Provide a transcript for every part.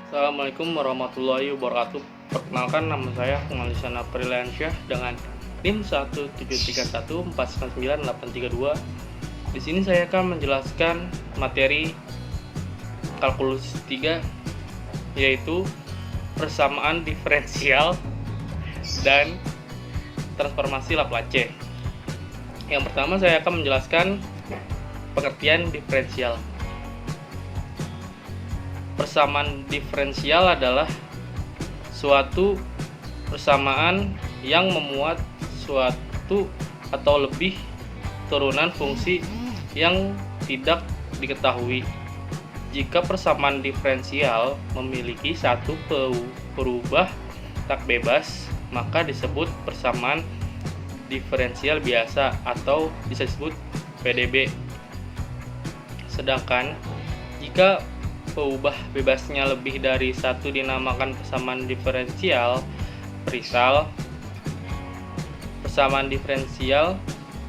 Assalamualaikum warahmatullahi wabarakatuh. Perkenalkan, nama saya Pengalisana Apriliansyah dengan NIM 17314998832. Di sini saya akan menjelaskan materi kalkulus 3, yaitu persamaan diferensial dan transformasi Laplace. Yang pertama, saya akan menjelaskan pengertian diferensial. Persamaan diferensial adalah suatu persamaan yang memuat suatu atau lebih turunan fungsi yang tidak diketahui. Jika persamaan diferensial memiliki satu perubah tak bebas, maka disebut persamaan diferensial biasa atau bisa disebut PDB. Sedangkan jika perubah bebasnya lebih dari satu dinamakan persamaan diferensial. Perihal persamaan diferensial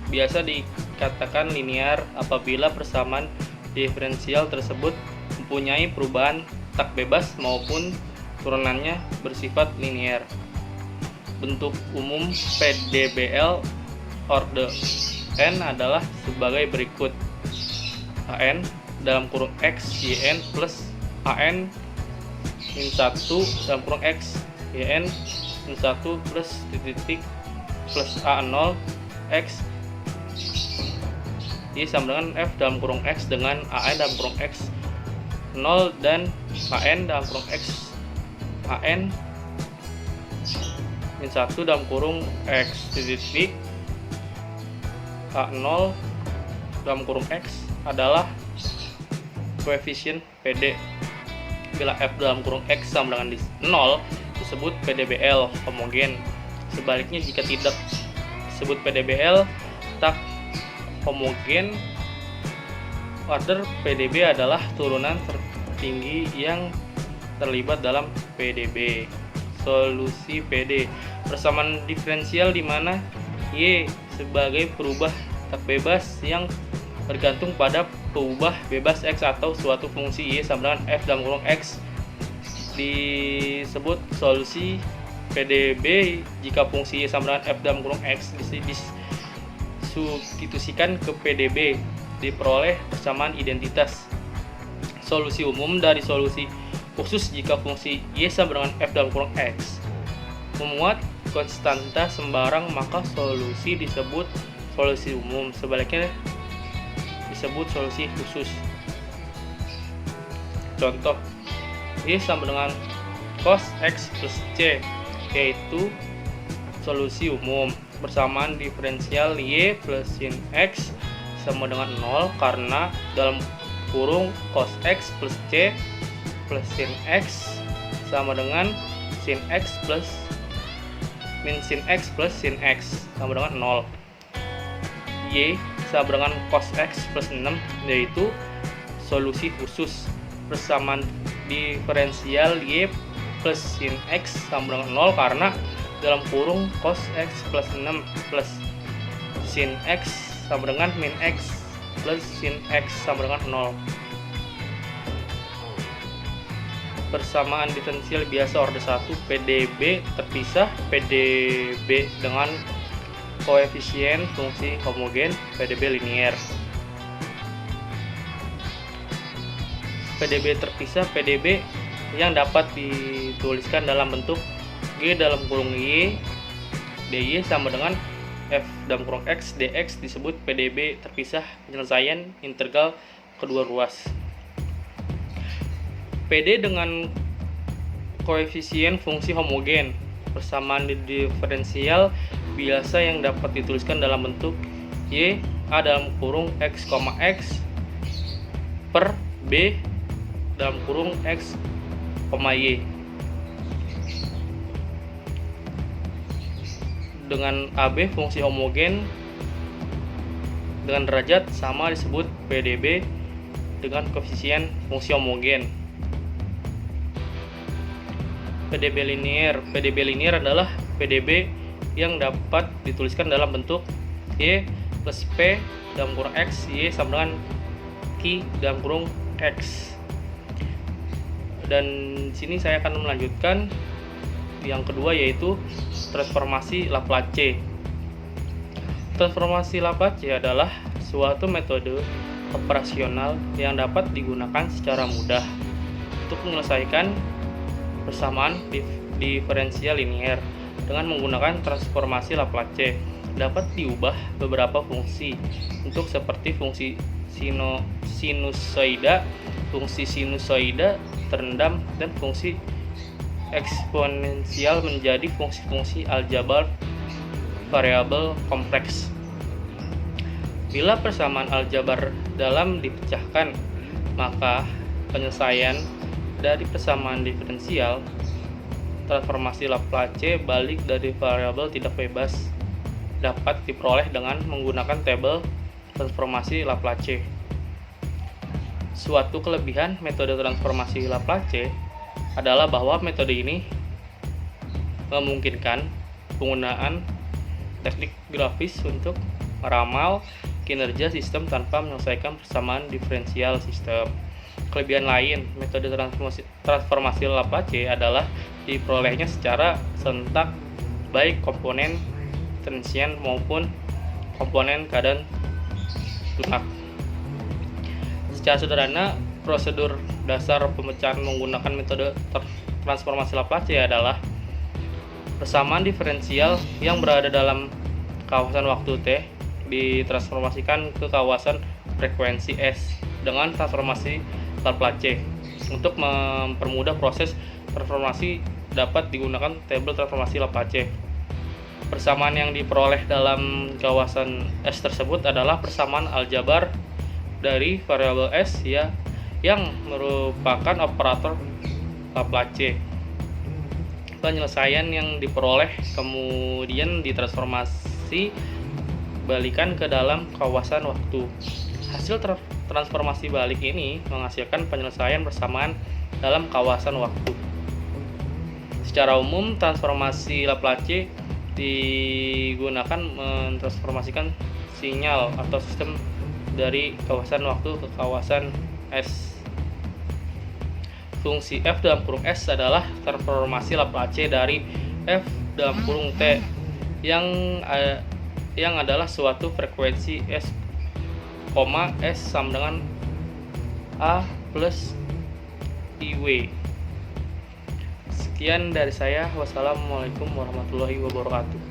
biasa dikatakan linear apabila persamaan diferensial tersebut mempunyai perubahan tak bebas maupun turunannya bersifat linear. Bentuk umum PDBL orde n adalah sebagai berikut: AN dalam kurung X YN plus AN min 1 dalam kurung X YN min 1 plus titik plus A0 X Y sama dengan F dalam kurung X dengan AN dalam kurung X 0 dan AN dalam kurung X AN min 1 dalam kurung X titik A0 dalam kurung X adalah koefisien PD. Bila F dalam kurung X sama dengan 0 disebut PDBL homogen. Sebaliknya jika tidak disebut PDBL tak homogen. Order PDB adalah turunan tertinggi yang terlibat dalam PDB. Solusi PD persamaan diferensial di mana Y sebagai perubah tak bebas yang bergantung pada perubah bebas X atau suatu fungsi Y sama dengan F dalam kurung X disebut solusi PDB jika fungsi Y sama dengan F dalam kurung X disubstitusikan ke PDB diperoleh persamaan identitas. Solusi umum dari solusi khusus jika fungsi Y sama dengan F dalam kurung X memuat konstanta sembarang, maka solusi disebut solusi umum. Sebaliknya disebut solusi khusus. Contoh, Y sama dengan cos X plus C, yaitu solusi umum. Persamaan diferensial Y plus sin X sama dengan 0 karena dalam kurung cos X plus C plus sin X sama dengan sin X plus min sin X plus sin X sama dengan 0. Y sama dengan cos X plus 6, yaitu solusi khusus. Persamaan diferensial Y plus sin X sama dengan 0 karena dalam kurung cos X plus 6 plus sin X sama dengan min X plus sin X sama dengan 0. Persamaan diferensial biasa orde 1 PDB terpisah. PDB dengan koefisien fungsi homogen. PDB linear. PDB terpisah PDB yang dapat dituliskan dalam bentuk G dalam kurung Y dy sama dengan F dalam kurung X dx disebut PDB terpisah penyelesaian integral kedua ruas. PD dengan koefisien fungsi homogen. Persamaan diferensial biasa yang dapat dituliskan dalam bentuk Y A dalam kurung X, X per B dalam kurung X, Y. Dengan AB fungsi homogen dengan derajat sama disebut PDB dengan koefisien fungsi homogen. PDB linear adalah PDB yang dapat dituliskan dalam bentuk Y plus P dalam kurung X, Y sama dengan Q dalam kurung X. Dan di sini saya akan melanjutkan yang kedua, yaitu transformasi Laplace. Transformasi Laplace adalah suatu metode operasional yang dapat digunakan secara mudah untuk menyelesaikan persamaan diferensial linier dengan menggunakan transformasi Laplace. Dapat diubah beberapa fungsi untuk seperti fungsi sinusoida, fungsi sinusoida terendam, dan fungsi eksponensial menjadi fungsi-fungsi aljabar variabel kompleks. Bila persamaan aljabar dalam dipecahkan, maka penyelesaian dari persamaan diferensial transformasi Laplace balik dari variabel tidak bebas dapat diperoleh dengan menggunakan tabel transformasi Laplace. Suatu kelebihan metode transformasi Laplace adalah bahwa metode ini memungkinkan penggunaan teknik grafis untuk meramal kinerja sistem tanpa menyelesaikan persamaan diferensial sistem. Kelebihan lain metode transformasi Laplace adalah diperolehnya secara serentak baik komponen transient maupun komponen keadaan lunak. Secara sederhana, prosedur dasar pemecahan menggunakan metode transformasi Laplace adalah persamaan diferensial yang berada dalam kawasan waktu T ditransformasikan ke kawasan frekuensi S dengan transformasi Laplace. Untuk mempermudah proses transformasi dapat digunakan tabel transformasi Laplace. Persamaan yang diperoleh dalam kawasan S tersebut adalah persamaan aljabar dari variabel S ya, yang merupakan operator Laplace. Penyelesaian yang diperoleh kemudian ditransformasi balikan ke dalam kawasan waktu. Hasil transformasi balik ini menghasilkan penyelesaian persamaan dalam kawasan waktu. Secara umum, transformasi Laplace digunakan mentransformasikan sinyal atau sistem dari kawasan waktu ke kawasan S. Fungsi f dalam kurung S adalah transformasi Laplace dari f dalam kurung T yang adalah suatu frekuensi S, S sama dengan A plus IW. Sekian dari saya. Wassalamualaikum warahmatullahi wabarakatuh.